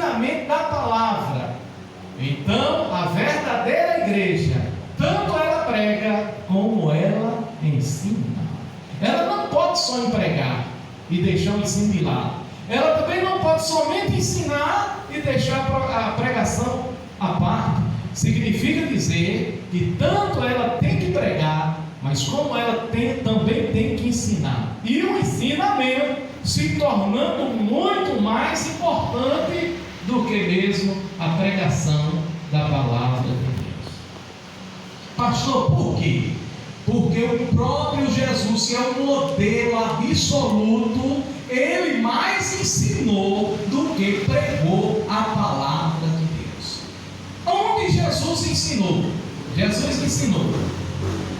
ensinamento da palavra, então a verdadeira igreja, tanto ela prega como ela ensina. Ela não pode só pregar e deixar o ensino de lado. Ela também não pode somente ensinar e deixar a pregação à parte. Significa dizer que tanto ela tem que pregar, mas como ela também tem que ensinar. E o ensinamento se tornando muito mais importante do que mesmo a pregação da palavra de Deus. Pastor, por quê? Porque o próprio Jesus, que é o modelo absoluto, ele mais ensinou do que pregou a palavra de Deus. Onde Jesus ensinou? Jesus ensinou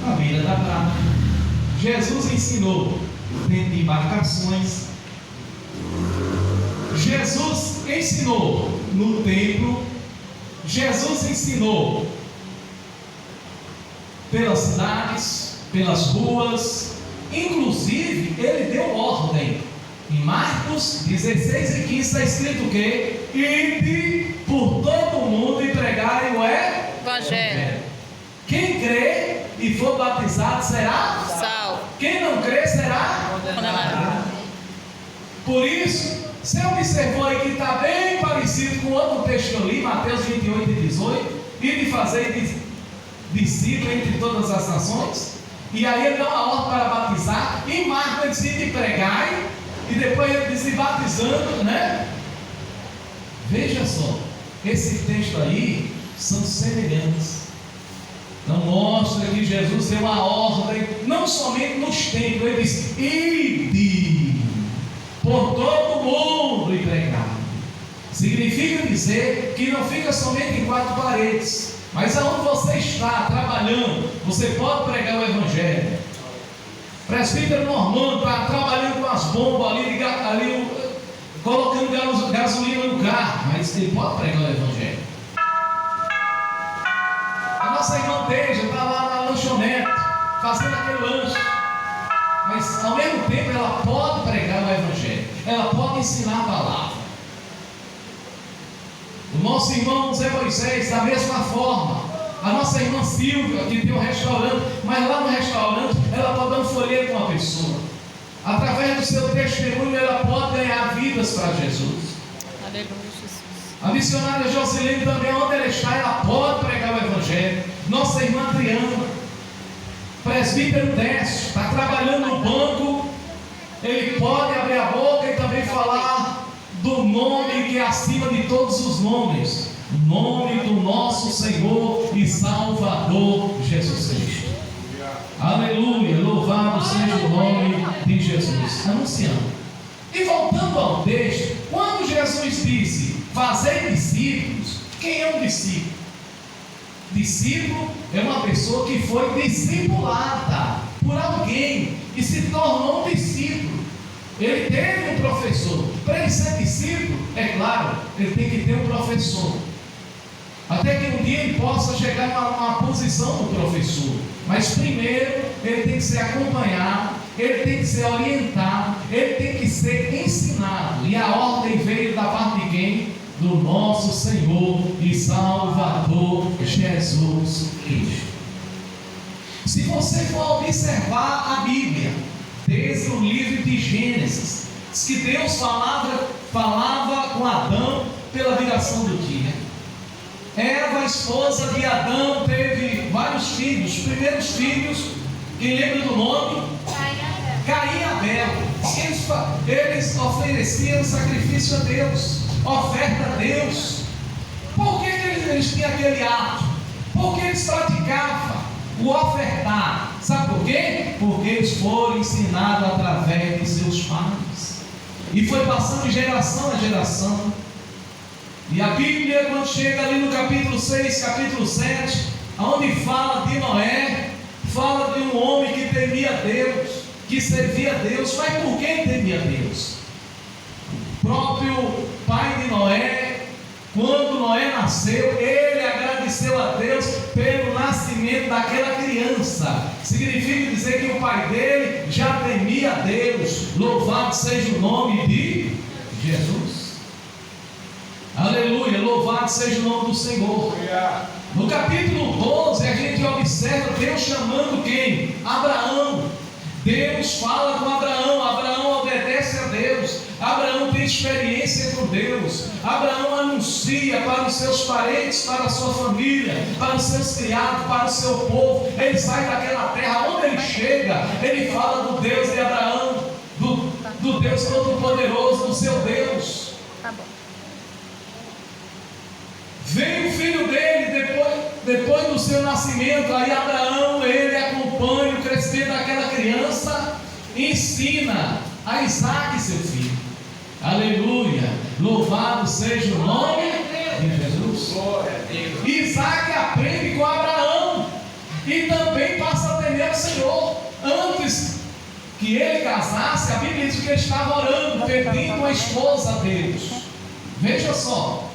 na beira da praia. Jesus ensinou dentro de embarcações. Jesus ensinou no templo. Jesus ensinou pelas cidades, pelas ruas. Inclusive, ele deu ordem. Em Marcos 16 e 15 está escrito o quê? Ide por todo o mundo e pregai o Evangelho. Quem crê e for batizado será salvo. Quem não crê será condenado. Por isso, você observou aí que está bem parecido com outro texto que eu li, Mateus 28 e 18, e de fazer discípulos entre todas as nações. E aí ele dá uma ordem para batizar. Em Marcos ele diz de pregai, e depois ele diz de batizando, né? Veja só, esse texto aí são semelhantes. Então mostra que Jesus deu uma ordem, não somente nos templos, ele diz: ide por todo mundo e pregai. Significa dizer que não fica somente em quatro paredes, mas aonde você está trabalhando, você pode pregar o Evangelho. Presbítero Normando está trabalhando com as bombas ali colocando gasolina no carro, mas ele pode pregar o Evangelho. A nossa irmã Teja está lá na lanchonete, fazendo aquele lanche, mas ao mesmo tempo ela pode pregar o Evangelho, ela pode ensinar a palavra. O nosso irmão Zé Moisés, da mesma forma. A nossa irmã Silvia, que tem um restaurante, mas lá no restaurante ela pode dar um folheto com uma pessoa. Através do seu testemunho ela pode ganhar vidas para Jesus. Aleluia, Jesus. A missionária Jocelyn também, onde ela está, ela pode pregar o Evangelho. Nossa irmã Adriana, presbítero Décio, está trabalhando no banco, ele pode abrir a boca e também falar do nome que é acima de todos os nomes, o nome do nosso Senhor e Salvador Jesus Cristo. Aleluia, louvado seja o nome de Jesus. Anunciando. E voltando ao texto, quando Jesus disse fazer discípulos, quem é um discípulo? Discípulo é uma pessoa que foi discipulada por alguém e se tornou um discípulo. Ele teve um professor. Para ele ser discípulo, é claro, ele tem que ter um professor. Até que um dia ele possa chegar numa posição do professor. Mas primeiro, ele tem que ser acompanhado, ele tem que ser orientado, ele tem que ser ensinado. E a ordem veio da parte de quem? Do nosso Senhor e Salvador Jesus Cristo. Se você for observar a Bíblia, desde o livro de Gênesis, diz que Deus falava com Adão pela viração do dia. Eva, a esposa de Adão, teve vários filhos. Os primeiros filhos, quem lembra do nome? Caim e Abel. Eles ofereciam sacrifício a Deus, oferta a Deus. Por que eles tinham aquele ato? Porque eles praticavam o ofertar. Sabe por quê? Porque eles foram ensinados através de seus pais. E foi passando de geração a geração. E a Bíblia, quando chega ali no capítulo 6, capítulo 7, onde fala de Noé, fala de um homem que temia Deus, que servia a Deus. Mas por que temia Deus? O próprio pai de Noé, quando Noé nasceu, ele agradeceu a Deus pelo nascimento daquela criança. Significa dizer que o pai dele já temia a Deus. Louvado seja o nome de Jesus. Aleluia. Louvado seja o nome do Senhor. No capítulo 12 a gente observa Deus chamando quem? Abraão. Deus fala com Abraão. Abraão obedece a Deus. Abraão tem experiência com Deus. Abraão anuncia para os seus parentes, para a sua família, para os seus criados, para o seu povo. Ele sai daquela terra. Onde ele chega, ele fala do Deus de Abraão, do Deus Todo-Poderoso, do seu Deus. Tá bom. Vem o filho dele depois do seu nascimento. Aí Abraão, ele acompanha o crescimento daquela criança, ensina a Isaque, seu filho. Aleluia, louvado seja o nome de Jesus. Isaque aprende com Abraão e também passa a temer o Senhor. Antes que ele casasse, a Bíblia diz que ele estava orando, pedindo uma esposa a Deus. Veja só,